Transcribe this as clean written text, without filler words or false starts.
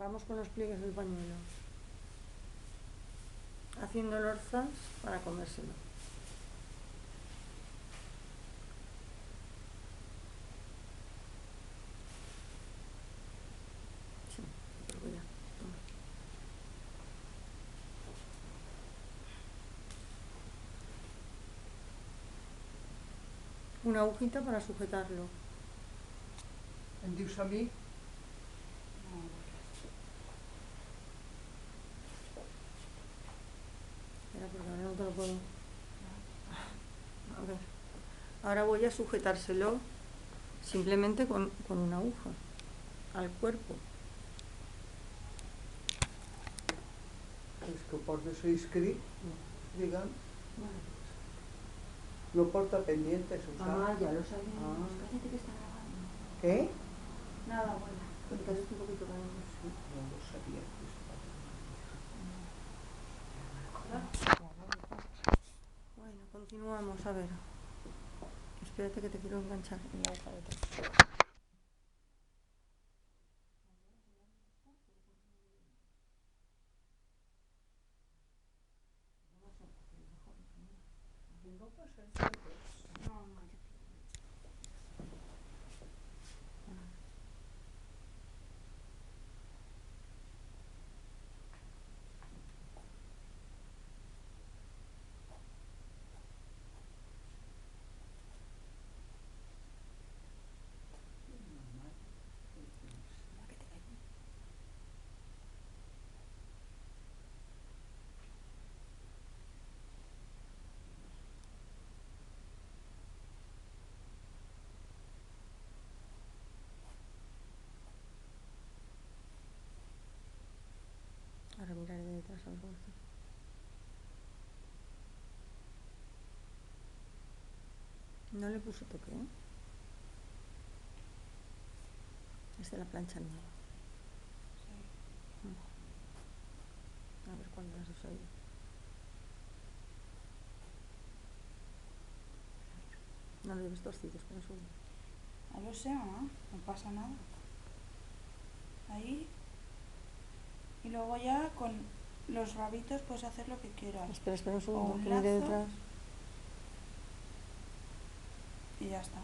Vamos con los pliegues del pañuelo. Haciendo lorzas para comérselo. Sí, pero ya, toma. Una agujita para sujetarlo. ¿En dius a mí? Espera, porque ahora no te lo puedo. A ver. Ahora voy a sujetárselo simplemente con una aguja al cuerpo. És que ho porta això escrit, digue'm. Lo porta pendiente, eso sabe. Ya lo sabemos. Cállate que está grabando. ¿Qué? Nada, abuela. Porque te has un poquito para mí. No lo sabía. Bueno, continuamos, a ver. Espérate que te quiero enganchar en la aguja de atrás. Ahora miraré de detrás a ver cómo está. No le puse toque, ¿eh? Es de la plancha nueva. A ver cuándo las has oído. No lo lleves torcido, espera un segundo. No lo sé, mamá, no pasa nada. Ahí. Y luego ya con los rabitos puedes hacer lo que quieras. Espera un segundo, un que mire lazo. detrás. Y ya está.